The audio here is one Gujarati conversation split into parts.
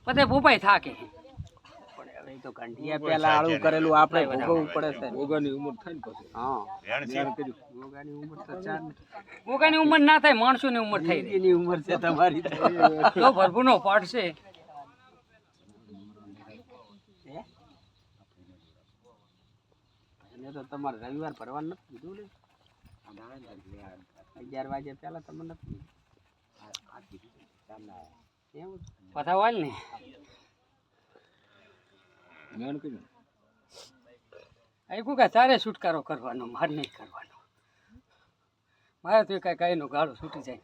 બધે ભૂપાઈ થાકે તો ઘંટિયા પેલા આળું કરેલું આપણે ભોગવવું પડે છે. ઓગાની ઉંમર થાય ને પછી હા ઓગાની ઉંમર તો ભૂકાની ઉંમર ના થાય માણસોની ઉંમર થઈ રહી એની ઉંમર છે તમારી તો ભરપૂરનો પાઠ છે એને તો તમારે રવિવાર ભરવાનું નથી કીધું ને 11 વાગે પેલા તમને નથી એવું બધા વાલ ને મેણ કર્યું આખું કે તારે છુટકારો કરવાનો મારે નહીં કરવાનો મારે તો કાંઈ કાંઈનો ગાળો છૂટી જાય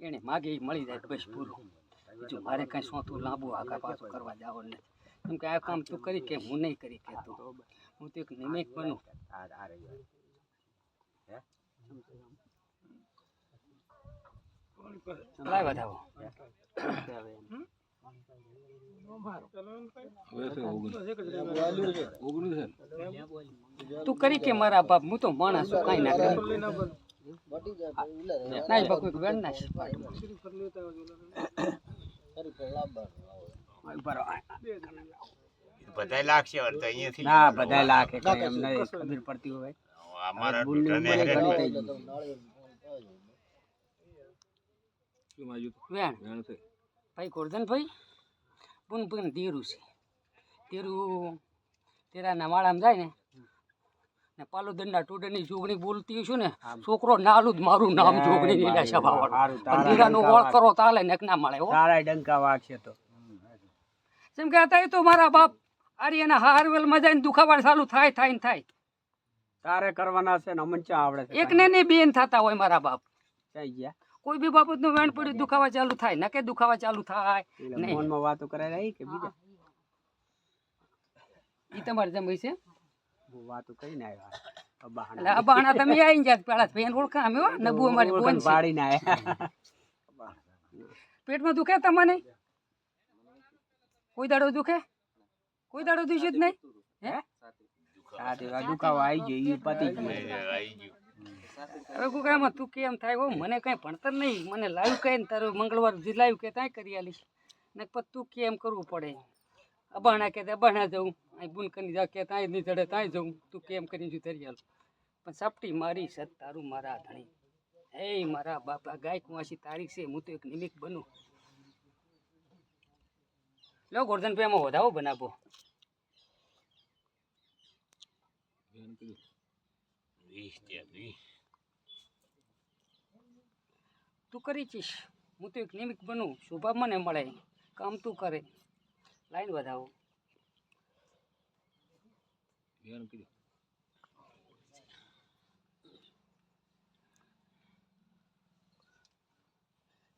એને માગે એ મળી જાય બસ પૂરું બીજું મારે કાંઈ સોતું લાંબુ આગા પાછું કરવા જવાનું નથી કેમ કે આ કામ તું કરી કે હું નહીં કરી કે તું હું તો એક નિમિત્ત બનું લાય વધાવો તું કરી કે મારા બાપ હું તો માણસ છું કાંઈ ના કરી ના બાપુ વેણ ના બધાય લાગશે તો અહીંયાથી ના બધાય લાખ એટલે એમને ખબર પડતી હોય અમારા બુનની ઉંમરે ઘણી થઈ ગઈ. વેણ ભાઈ ગોરધનભાઈ બુન બુન ધીરું છે ધીરું તેરા નવાળામાં જાય ને પાલો દંડા ટોડરની જોગણી બોલતી છું ને છોકરો નાલું જ મારું નામ જોગણી નીલા સભાવાળું પણ ધીરાનો વળ કરો તાલે ને ના મળે હો તારા ડંકા વાગશે તો જેમ કે હતા એ તો મારા બાપ આરી એના હારવેલમાં જઈને દુખાવા ચાલુ થાય થાય ને થાય તારે કરવાના છે ને અમન ચા આવડે છે એકને ને બેન થતા હોય મારા બાપ થઈ ગયા કોઈ બી બાબતનું વેણ પડ્યું દુખાવા ચાલુ થાય ન કે દુખાવા ચાલુ થાય નહીં ફોનમાં વાતો કરાય રહી કે બીજા એ તમારે જમ છે હું વાતો કરીને આવ્યા એટલે અબાણા તમે આવી જાત પેલા બેન ઓળખા અમે હો નબુ અમારી બોન છે પાડીને આવ્યા પેટમાં દુખે તમને કોઈ દાડો દુખે કોઈ દાડો દુખે જ નહીં હે આ દુખાવો આવી ગયો ઈ પતી ગયું હવે ગુગામાં તું કેમ થાય હો મને કઈ ભણતર નહીં મને લાવ્યું કઈ ને તારું મંગળવાર જે લાવ્યું કે ત્યાં કરી આલીશ ને પછી તું કેમ કરવું પડે અબાણા કે અબાણા જવું અહીં બુનકની જા કે ત્યાં નહીં ચડે ત્યાં જવું તું કેમ કરીને જુ તરી આલ પણ સપટી મારી સત તારું મારા ધણી હે મારા બાપા ગાય કુંવાસી તારીખ છે હું તો એક નિમિત્ત બનું લો ગોરધનભાઈ એમાં વધાવો બનાવો તું કરી ચીશ હું તો એક નિમિત્ત બનું શોભા મને મળે કામ તું કરે લાઈન વધાવો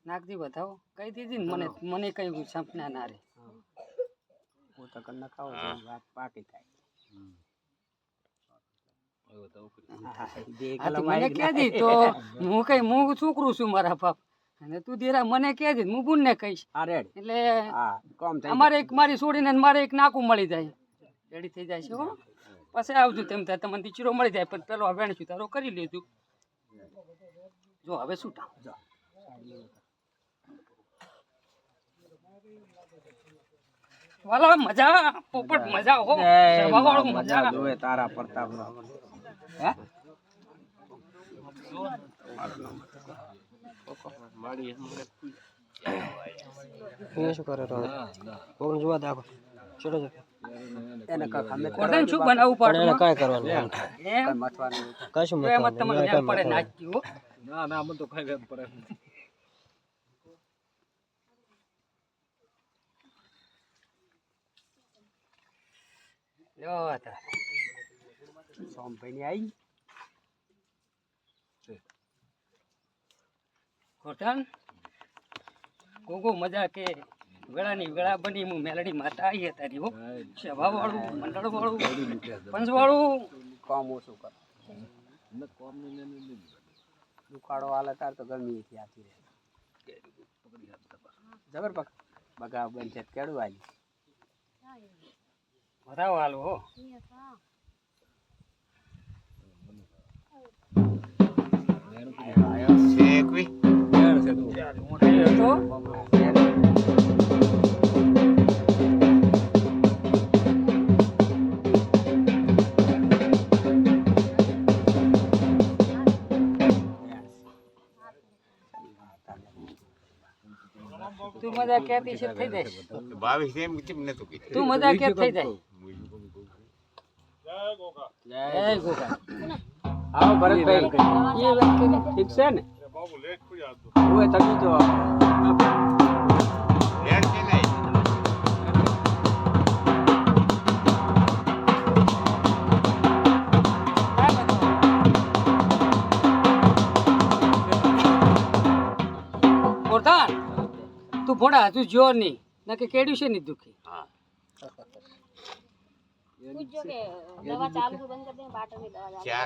નાખજી વધાવો કહી દીધી ને મને મને કઈ સંપના ના રે પોતા કર નખાવો વાત પાકી થાય મને કહેજે તો હું છોકરું છું મારા બાપ અને તું ધીરા મને કહેજે હું બુન ને કહીશ એટલે અમારે એક મારી છોડીને મારે એક નાકું મળી જાય રેડી થઈ જાય છે હો પછી આવજો તેમ ત્યાં તમને દીચરો મળી જાય પણ પેલો વેણશું તારો કરી લેજો જો હવે શું ટામ જો વાલા મજા પોપટ મજા હો સભાવાળો મજા જોવે તારા પ્રતાપ હે શું કરે તો કોણ જોવા દાખો ચલો એને કા ખામે કોણ શું બનાવવું પડે એને કાઈ કરવાનું એમ મથવાનું કશું એમ તમને ધ્યાન પડે નાખી હો ના ના મને તો કઈ ગમ પડે લો હતા સોમભાઈ ની આવી કોટન ગોગો મજા કે વેળાની વેળા બની હું મેલડી માતા આવી હતા તારી હો સભા વાળું મંડળ વાળું પંચ વાળું કામ ઓછું કર દુકાળો હાલે તાર તો ગરમી થી આતી રહે જબર પક બગા બંધ છે કેડું આવી વધાવો હાલો હો છે કોઈ તો મજા કહેતી છે થઈ જાય 22 એમ કેમ નતું કીધું તું મજા કે થઈ જાય જય ગોગા આવો ભરતભાઈ એ વાત કરી ઠીક છે ને ઓય તમે જો લેટ કે નહીં પોતા તું ભોળા તું જોર નહીં ના કે કેડ્યું છે નહીં દુખી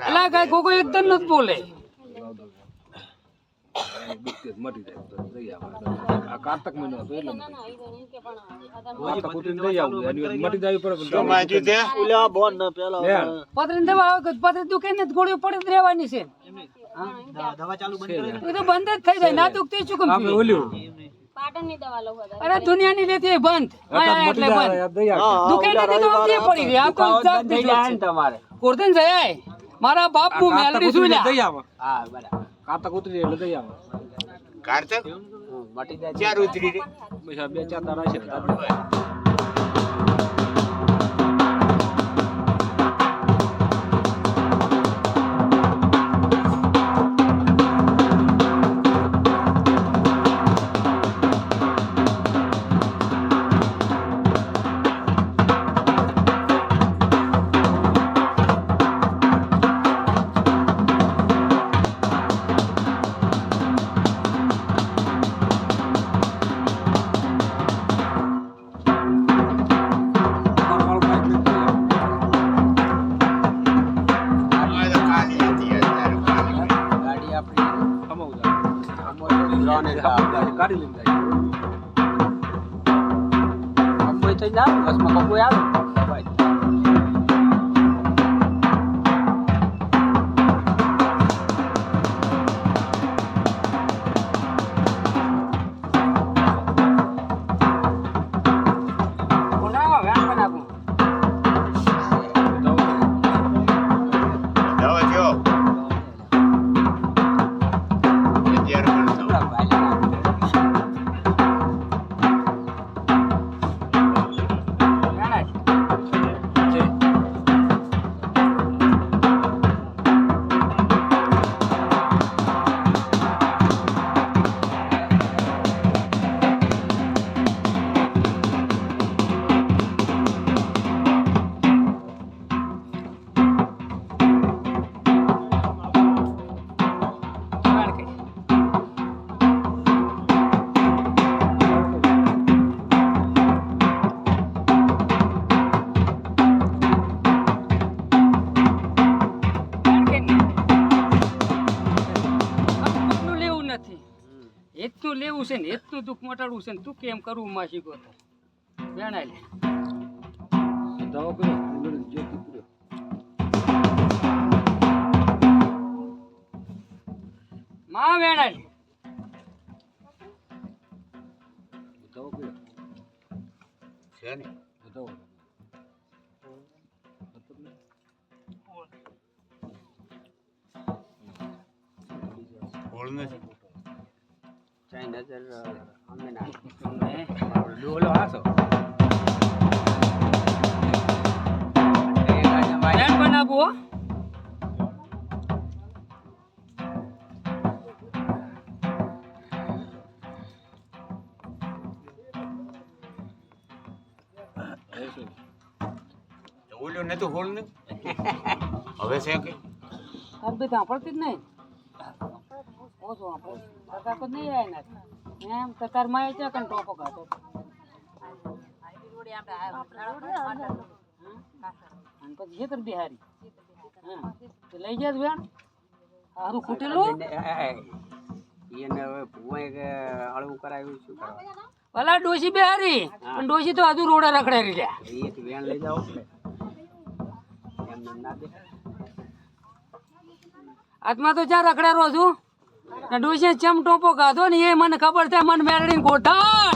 અલા કાંઈ ગોગો એકદમ નથી બોલે મટી જાય તો જઈ આવે આ કારતક મહિનો હતો એટલે કારતક ઉતરીને જઈ આવું એની મટી જાય પડે તો માજી દે પતરીને દવા આવે પતરી દુખે ને ગોળીઓ પડી જ રહેવાની છે એ તો બંધ જ થઈ જાય ના દુખતી શું કેમ આપણે ઓલ્યું પાટણની દવા લઉં અરે દુનિયાની લેતી એ બંધ આયા એટલે બંધ દુખે નથી તો અમથી પડી ગઈ આ તો જાત થઈ જાય ને તમારે કોરદન જાય મારા બાપ મુ મેલડી સુલ્યા જઈ આવે હા બરાબર કારતક ઉતરી એટલે જઈ આવે કારતક મટી જાય ચાર ઉતરી રે બસ આ 2-4 દાડા છે અમારે તો ખાલી હતી અત્યારે ખાલી ગાડી આપણી કમાવું જાય લોન ગાડી લઈને જાય કંબોય થઈ જાવ બસમાં કંબોય આવે ભાઈ બનાવો વેણ બનાવો દવા જો અત્યારે પણ દવા. વેણ લેવું નથી હેતનું લેવું છે ને હેતનું દુઃખ મટાડવું છે ને તું કેમ કરવું માં શીખો તો વેણાય લે દવા કર્યો જ્યોતિ પૂર્યો માં વેણાય લે દવા કર્યો છે ને દવા ફોડ નથી ચાઈ નજર અમે ના ને ડોલો હાસો વેણ બનાવવું હો તો ઓલ્યું નતું ફોડ ને હવે છે કે તાર બે સાંભળતી જ નહીં ઓછો આપણે કાકા તો નહીં આવે ને એમ તો તાર માં છે કન ટોપો ખાતો અને પછી હેતર બિહારી હા તો લઈ જાય વેણ હારું ખૂટેલું એને હવે ભૂવાઈ કે અળવું કરાવ્યું શું કરવા ભલા ડોશી બિહારી પણ ડોશી તો હજુ રોડા રખડાઈ રહ્યા એક વેણ લઈ જાઓ એમને ના દે આત્મા તો જ્યાં રખડારો છું ને ડોશીએ ચમ ટોપો ખાધો ને એ મને ખબર છે મને મેળવીને ગોઠા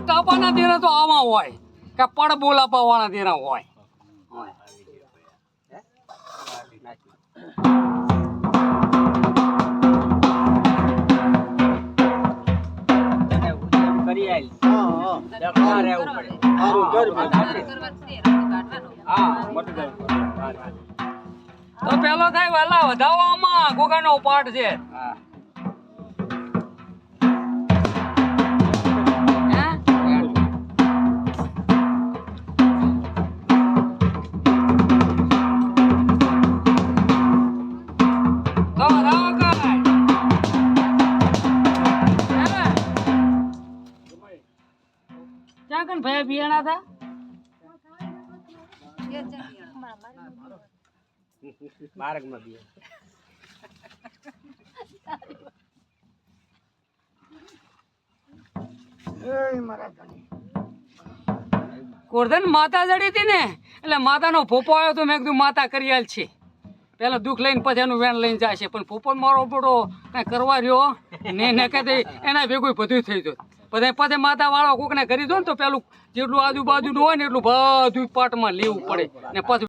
ટપાના દેરા તો આવા હોય કે પડ બોલાપા વાળા દેરા હોય ના રહેવું પડે હા મટી જાય તો પેલો થાય વાલા વધાવવામાં ગોગાનો પાઠ છે હા હે? તો વધાવો કાંઈ. હે ને? ક્યાં કણ ભાઈ બિયાણા હતા માર્ગમાં બી ગોરધન માતા જડી હતી ને એટલે માતાનો ફોફો આવ્યો તો મેં કીધું માતા કરિયાલ છે પેલા દુઃખ લઈને પછી એનું વેણ લઈને જાય છે પણ ફોફો મારો પડો કાંઈ કરવા રહ્યો ને કહે એના ભેગું બધું થઈ ગયું બધા પછી માતા વાળો કોકને કરી દો ને તો પેલું જેટલું આજુબાજુનું હોય ને એટલું બધું પાટમાં લેવું પડે ને પછી